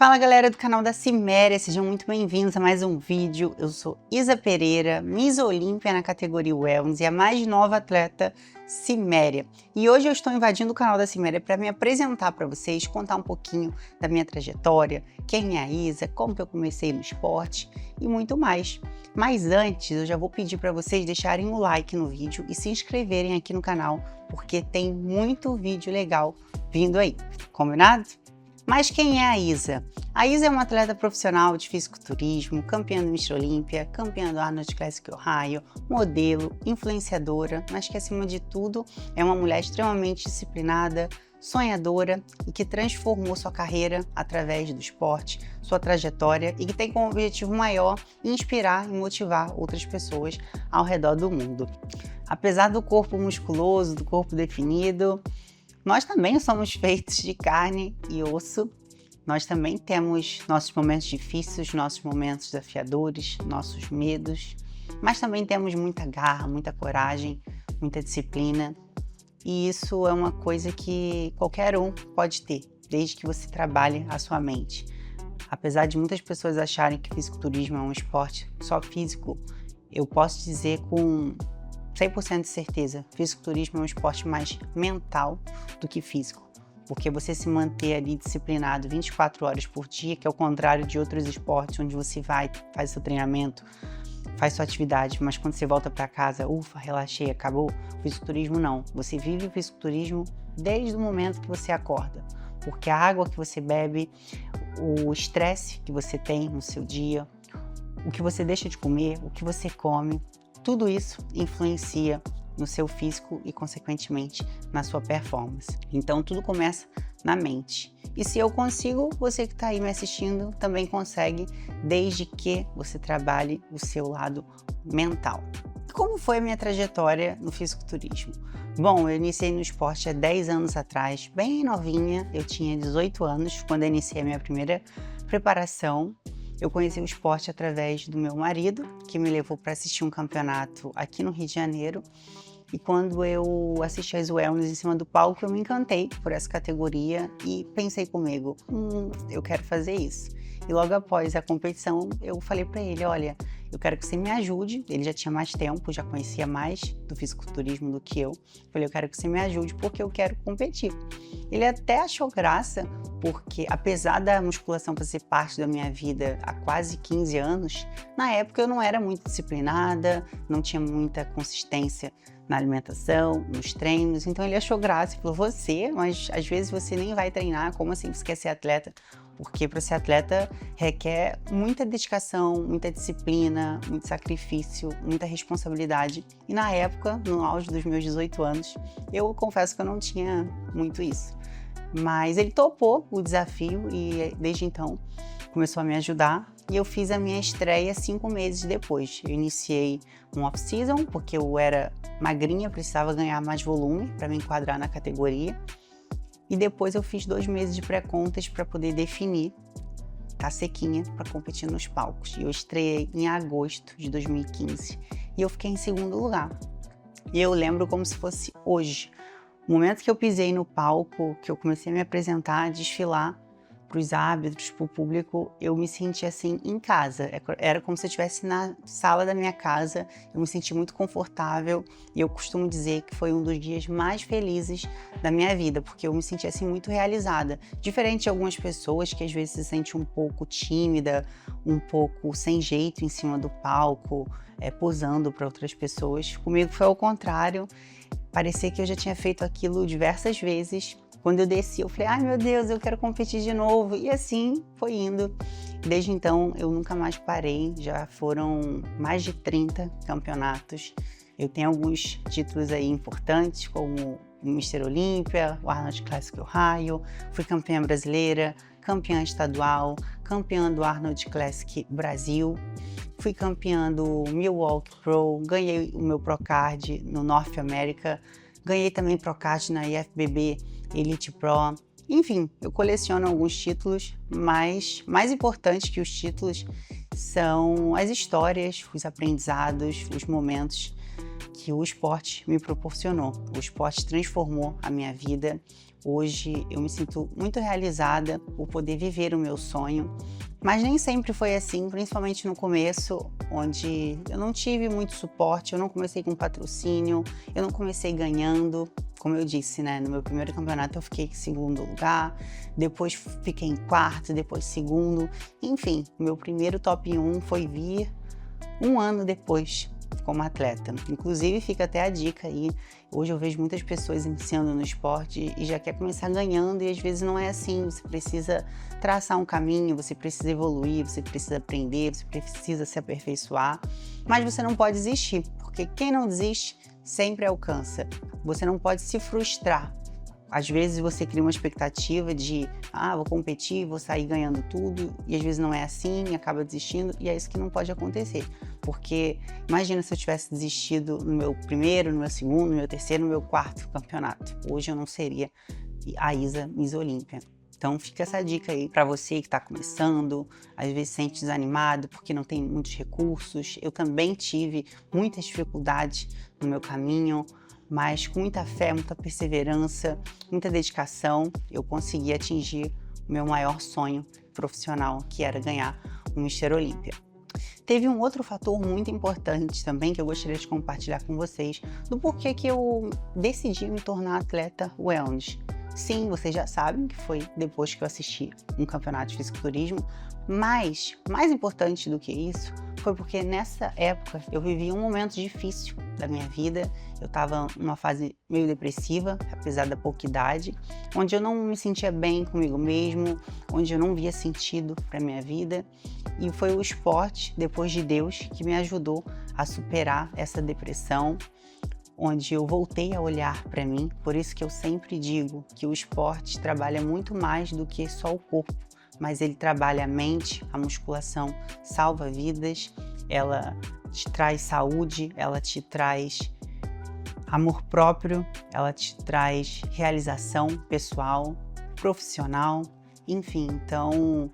Fala galera do canal da Ciméria, sejam muito bem-vindos a mais um vídeo. Eu sou Isa Pereira, Miss Olímpia na categoria Wellness e a mais nova atleta Ciméria. E hoje eu estou invadindo o canal da Ciméria para me apresentar para vocês, contar um pouquinho da minha trajetória, quem é a Isa, como que eu comecei no esporte e muito mais. Mas antes eu já vou pedir para vocês deixarem o like no vídeo e se inscreverem aqui no canal, porque tem muito vídeo legal vindo aí, combinado? Mas quem é a Isa? A Isa é uma atleta profissional de fisiculturismo, campeã do Mr. Olímpia, campeã do Arnold Classic Ohio, modelo, influenciadora, mas que acima de tudo é uma mulher extremamente disciplinada, sonhadora e que transformou sua carreira através do esporte, sua trajetória e que tem como objetivo maior inspirar e motivar outras pessoas ao redor do mundo. Apesar do corpo musculoso, do corpo definido, nós também somos feitos de carne e osso, nós também temos nossos momentos difíceis, nossos momentos desafiadores, nossos medos, mas também temos muita garra, muita coragem, muita disciplina e isso é uma coisa que qualquer um pode ter, desde que você trabalhe a sua mente. Apesar de muitas pessoas acharem que fisiculturismo é um esporte só físico, eu posso dizer com 100% de certeza, fisiculturismo é um esporte mais mental do que físico, porque você se manter ali disciplinado 24 horas por dia, que é o contrário de outros esportes, onde você vai, faz seu treinamento, faz sua atividade, mas quando você volta para casa, ufa, relaxei, acabou. O fisiculturismo não, você vive o fisiculturismo desde o momento que você acorda, porque a água que você bebe, o estresse que você tem no seu dia, o que você deixa de comer, o que você come, tudo isso influencia no seu físico e, consequentemente, na sua performance. Então, tudo começa na mente. E se eu consigo, você que está aí me assistindo também consegue, desde que você trabalhe o seu lado mental. Como foi a minha trajetória no fisiculturismo? Bom, eu iniciei no esporte há 10 anos atrás, bem novinha, eu tinha 18 anos quando eu iniciei a minha primeira preparação. Eu conheci o esporte através do meu marido, que me levou para assistir um campeonato aqui no Rio de Janeiro. E quando eu assisti as Wellness em cima do palco, eu me encantei por essa categoria e pensei comigo, eu quero fazer isso. E logo após a competição, eu falei para ele, olha, eu quero que você me ajude. Ele já tinha mais tempo, já conhecia mais do fisiculturismo do que eu. Falei, eu quero que você me ajude porque eu quero competir. Ele até achou graça, porque apesar da musculação fazer parte da minha vida há quase 15 anos, na época eu não era muito disciplinada, não tinha muita consistência na alimentação, nos treinos, então ele achou graça e falou, mas às vezes você nem vai treinar, como assim você quer ser atleta? Porque para ser atleta requer muita dedicação, muita disciplina, muito sacrifício, muita responsabilidade. E na época, no auge dos meus 18 anos, eu confesso que eu não tinha muito isso. Mas ele topou o desafio e desde então começou a me ajudar. E eu fiz a minha estreia 5 meses depois. Eu iniciei um off-season, porque eu era magrinha, precisava ganhar mais volume para me enquadrar na categoria. E depois eu fiz 2 meses de pré-contas para poder definir, tá sequinha, para competir nos palcos. E eu estreiei em agosto de 2015 e eu fiquei em segundo lugar. E eu lembro como se fosse hoje. O momento que eu pisei no palco, que eu comecei a me apresentar, a desfilar para os árbitros, para o público, eu me senti assim em casa. Era como se eu estivesse na sala da minha casa, eu me senti muito confortável e eu costumo dizer que foi um dos dias mais felizes da minha vida, porque eu me senti assim muito realizada. Diferente de algumas pessoas que às vezes se sentem um pouco tímida, um pouco sem jeito em cima do palco, posando para outras pessoas. Comigo foi ao contrário, parecia que eu já tinha feito aquilo diversas vezes. Quando eu desci, eu falei, ai meu Deus, eu quero competir de novo. E assim foi indo. Desde então, eu nunca mais parei. Já foram mais de 30 campeonatos. Eu tenho alguns títulos aí importantes, como o Mr. Olímpia, o Arnold Classic Ohio. Fui campeã brasileira, campeã estadual, campeã do Arnold Classic Brasil. Fui campeã do Milwaukee Pro, ganhei o meu Procard no North America. Ganhei também Procard na IFBB Elite Pro. Enfim, eu coleciono alguns títulos, mas mais importante que os títulos são as histórias, os aprendizados, os momentos que o esporte me proporcionou. O esporte transformou a minha vida. Hoje eu me sinto muito realizada por poder viver o meu sonho, mas nem sempre foi assim, principalmente no começo, onde eu não tive muito suporte, eu não comecei com patrocínio, eu não comecei ganhando. Como eu disse, né, no meu primeiro campeonato eu fiquei em segundo lugar, depois fiquei em quarto, depois segundo. Enfim, meu primeiro top 1 foi vir um ano depois como atleta. Inclusive, fica até a dica aí. Hoje eu vejo muitas pessoas iniciando no esporte e já quer começar ganhando, e às vezes não é assim. Você precisa traçar um caminho, você precisa evoluir, você precisa aprender, você precisa se aperfeiçoar, mas você não pode desistir, porque quem não desiste sempre alcança. Você não pode se frustrar. Às vezes você cria uma expectativa de, vou competir, vou sair ganhando tudo, e às vezes não é assim, acaba desistindo, e é isso que não pode acontecer. Porque imagina se eu tivesse desistido no meu primeiro, no meu segundo, no meu terceiro, no meu quarto campeonato. Hoje eu não seria a Isa Miss Olímpia. Então fica essa dica aí para você que está começando, às vezes se sente desanimado porque não tem muitos recursos. Eu também tive muitas dificuldades no meu caminho, mas com muita fé, muita perseverança, muita dedicação, eu consegui atingir o meu maior sonho profissional, que era ganhar o Mister Olímpia. Teve um outro fator muito importante também que eu gostaria de compartilhar com vocês, do porquê que eu decidi me tornar atleta wellness. Sim, vocês já sabem que foi depois que eu assisti um campeonato de fisiculturismo, mas mais importante do que isso foi porque nessa época eu vivi um momento difícil da minha vida. Eu estava numa fase meio depressiva, apesar da pouca idade, onde eu não me sentia bem comigo mesmo, onde eu não via sentido para minha vida, e foi o esporte, depois de Deus, que me ajudou a superar essa depressão, onde eu voltei a olhar para mim. Por isso que eu sempre digo que o esporte trabalha muito mais do que só o corpo, mas ele trabalha a mente. A musculação salva vidas, ela te traz saúde, ela te traz amor próprio, ela te traz realização pessoal, profissional, enfim. Então,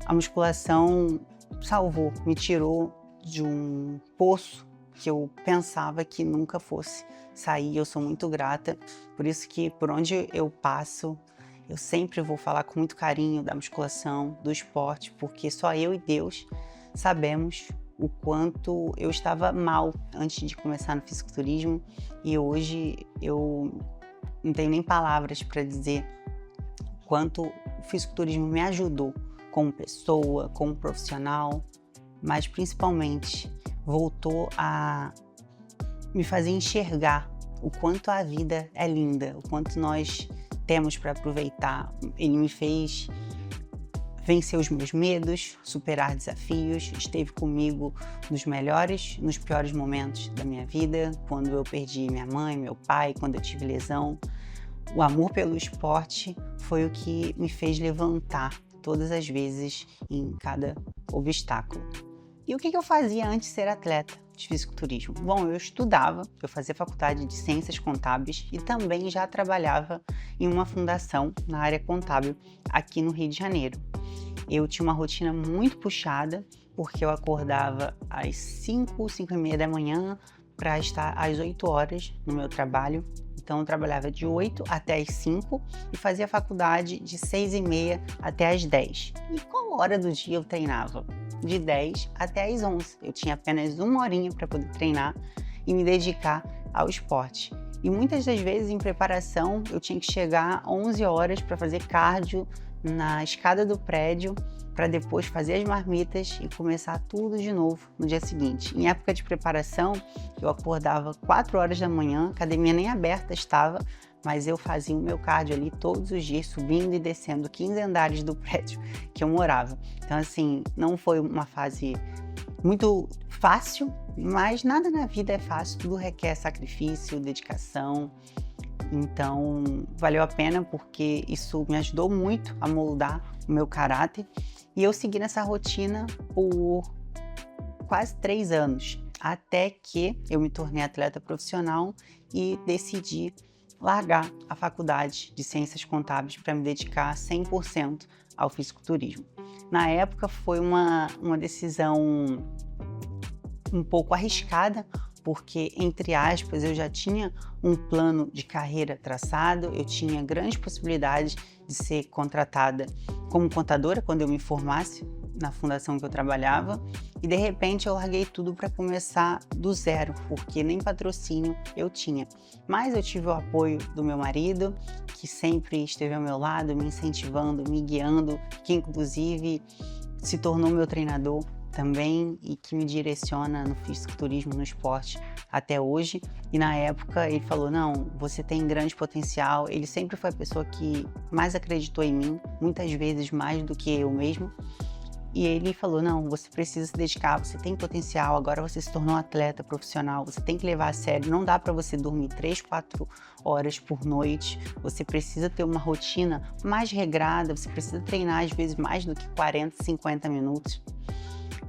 a musculação salvou, me tirou de um poço que eu pensava que nunca fosse sair. Eu sou muito grata, por isso que por onde eu passo, eu sempre vou falar com muito carinho da musculação, do esporte, porque só eu e Deus sabemos o quanto eu estava mal antes de começar no fisiculturismo, e hoje eu não tenho nem palavras para dizer o quanto o fisiculturismo me ajudou como pessoa, como profissional, mas principalmente voltou a me fazer enxergar o quanto a vida é linda, o quanto nós temos para aproveitar. Ele me fez vencer os meus medos, superar desafios, esteve comigo nos melhores, nos piores momentos da minha vida, quando eu perdi minha mãe, meu pai, quando eu tive lesão. O amor pelo esporte foi o que me fez levantar todas as vezes em cada obstáculo. E o que eu fazia antes de ser atleta de fisiculturismo? Bom, eu estudava, eu fazia faculdade de Ciências Contábeis e também já trabalhava em uma fundação na área contábil aqui no Rio de Janeiro. Eu tinha uma rotina muito puxada, porque eu acordava às 5h da manhã para estar às 8 horas no meu trabalho. Então eu trabalhava de 8 até as 5 e fazia faculdade de 6h30 até as 10. E qual hora do dia eu treinava? De 10 até as 11. Eu tinha apenas uma horinha para poder treinar e me dedicar ao esporte. E muitas das vezes em preparação eu tinha que chegar 11 horas para fazer cardio na escada do prédio, para depois fazer as marmitas e começar tudo de novo no dia seguinte. Em época de preparação, eu acordava 4 horas da manhã, a academia nem aberta estava, mas eu fazia o meu cardio ali todos os dias, subindo e descendo 15 andares do prédio que eu morava. Então, assim, não foi uma fase muito fácil, mas nada na vida é fácil, tudo requer sacrifício, dedicação. Então, valeu a pena, porque isso me ajudou muito a moldar o meu caráter. E eu segui nessa rotina por quase 3 anos, até que eu me tornei atleta profissional e decidi largar a faculdade de Ciências Contábeis para me dedicar 100% ao fisiculturismo. Na época foi uma decisão um pouco arriscada, porque, entre aspas, eu já tinha um plano de carreira traçado, eu tinha grandes possibilidades de ser contratada como contadora quando eu me formasse na fundação que eu trabalhava, e de repente eu larguei tudo para começar do zero, porque nem patrocínio eu tinha. Mas eu tive o apoio do meu marido, que sempre esteve ao meu lado, me incentivando, me guiando, que inclusive se tornou meu treinador também e que me direciona no fisiculturismo, no esporte até hoje. E na época ele falou, não, você tem grande potencial. Ele sempre foi a pessoa que mais acreditou em mim, muitas vezes mais do que eu mesmo. E ele falou, não, você precisa se dedicar, você tem potencial, agora você se tornou um atleta profissional, você tem que levar a sério, não dá para você dormir 3, 4 horas por noite, você precisa ter uma rotina mais regrada, você precisa treinar às vezes mais do que 40, 50 minutos.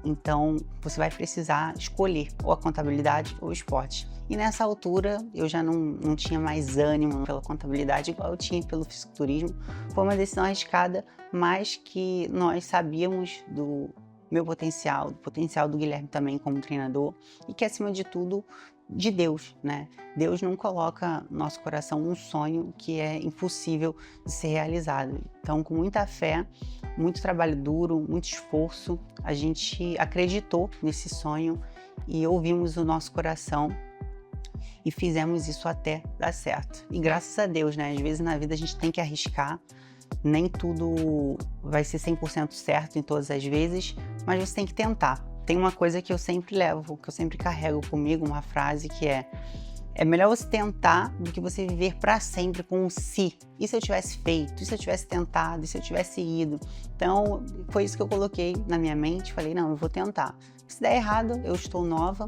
Então, você vai precisar escolher ou a contabilidade ou o esporte. E nessa altura, eu já não tinha mais ânimo pela contabilidade igual eu tinha pelo fisiculturismo. Foi uma decisão arriscada, mas que nós sabíamos do meu potencial, do potencial do Guilherme também como treinador e que, acima de tudo, de Deus, né? Deus não coloca no nosso coração um sonho que é impossível de ser realizado. Então, com muita fé, muito trabalho duro, muito esforço, a gente acreditou nesse sonho e ouvimos o nosso coração e fizemos isso até dar certo. E graças a Deus, né? Às vezes na vida a gente tem que arriscar, nem tudo vai ser 100% certo em todas as vezes, mas você tem que tentar. Tem uma coisa que eu sempre levo, que eu sempre carrego comigo, uma frase que é melhor você tentar do que você viver para sempre com um se. E se eu tivesse feito? E se eu tivesse tentado? E se eu tivesse ido? Então, foi isso que eu coloquei na minha mente. Falei, não, eu vou tentar. Se der errado, eu estou nova.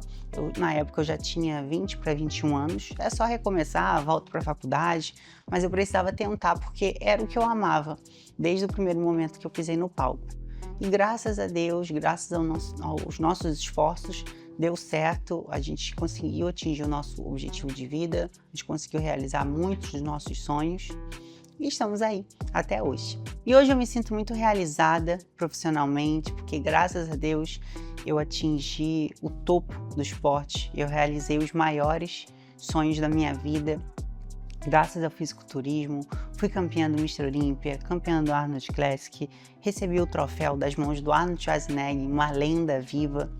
Na época, eu já tinha 20 para 21 anos. É só recomeçar, volto para a faculdade. Mas eu precisava tentar, porque era o que eu amava, desde o primeiro momento que eu pisei no palco. E graças a Deus, graças aos nossos esforços, deu certo, a gente conseguiu atingir o nosso objetivo de vida, a gente conseguiu realizar muitos dos nossos sonhos e estamos aí até hoje. E hoje eu me sinto muito realizada profissionalmente, porque graças a Deus eu atingi o topo do esporte, eu realizei os maiores sonhos da minha vida. Graças ao fisiculturismo, fui campeã do Mr. Olympia, campeã do Arnold Classic, recebi o troféu das mãos do Arnold Schwarzenegger, uma lenda viva.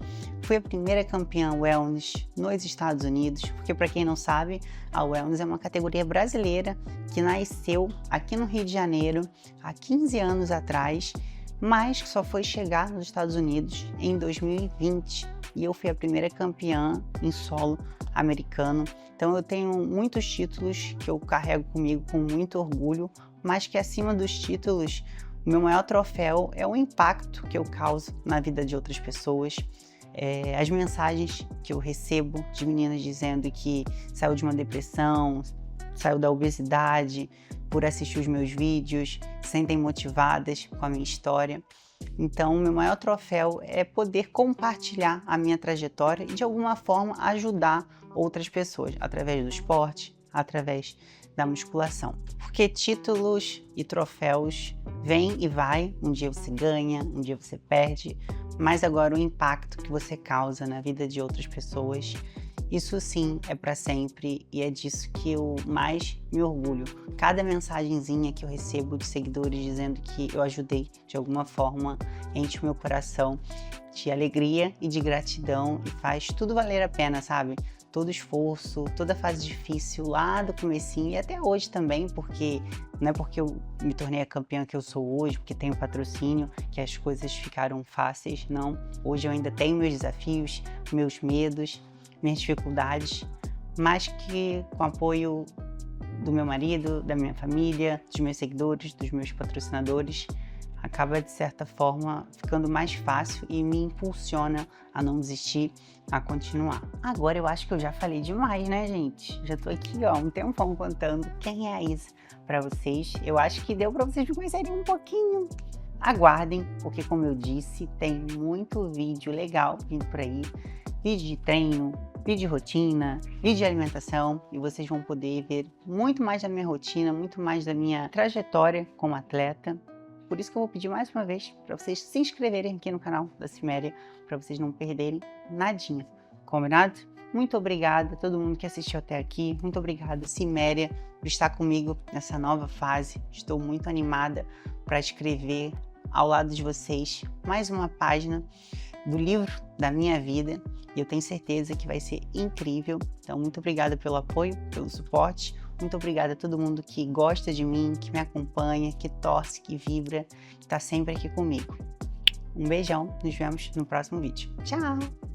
Fui a primeira campeã wellness nos Estados Unidos, porque para quem não sabe, a wellness é uma categoria brasileira que nasceu aqui no Rio de Janeiro há 15 anos atrás, mas que só foi chegar nos Estados Unidos em 2020. E eu fui a primeira campeã em solo americano. Então eu tenho muitos títulos que eu carrego comigo com muito orgulho, mas que acima dos títulos, o meu maior troféu é o impacto que eu causo na vida de outras pessoas. As mensagens que eu recebo de meninas dizendo que saiu de uma depressão, saiu da obesidade, por assistir os meus vídeos, se sentem motivadas com a minha história. Então, o meu maior troféu é poder compartilhar a minha trajetória e, de alguma forma, ajudar outras pessoas, através do esporte, através da musculação. Porque títulos e troféus vêm e vai, um dia você ganha, um dia você perde, mas agora o impacto que você causa na vida de outras pessoas, isso sim é para sempre e é disso que eu mais me orgulho. Cada mensagenzinha que eu recebo de seguidores dizendo que eu ajudei de alguma forma enche o meu coração de alegria e de gratidão e faz tudo valer a pena, sabe? Todo esforço, toda fase difícil lá do comecinho e até hoje também, porque não é porque eu me tornei a campeã que eu sou hoje, porque tenho patrocínio, que as coisas ficaram fáceis, não. Hoje eu ainda tenho meus desafios, meus medos, minhas dificuldades, mas que com o apoio do meu marido, da minha família, dos meus seguidores, dos meus patrocinadores, acaba de certa forma ficando mais fácil e me impulsiona a não desistir, a continuar. Agora eu acho que eu já falei demais, né, gente? Já tô aqui, ó, um tempão contando quem é a Isa para vocês. Eu acho que deu para vocês me conhecerem um pouquinho. Aguardem, porque como eu disse, tem muito vídeo legal vindo por aí. Vídeo de treino, vídeo de rotina, vídeo de alimentação e vocês vão poder ver muito mais da minha rotina, muito mais da minha trajetória como atleta. Por isso que eu vou pedir mais uma vez para vocês se inscreverem aqui no canal da Siméria, para vocês não perderem nadinha. Combinado? Muito obrigada a todo mundo que assistiu até aqui. Muito obrigada, Siméria, por estar comigo nessa nova fase. Estou muito animada para escrever ao lado de vocês mais uma página do livro da minha vida. E eu tenho certeza que vai ser incrível. Então, muito obrigada pelo apoio, pelo suporte. Muito obrigada a todo mundo que gosta de mim, que me acompanha, que torce, que vibra, que está sempre aqui comigo. Um beijão, nos vemos no próximo vídeo. Tchau!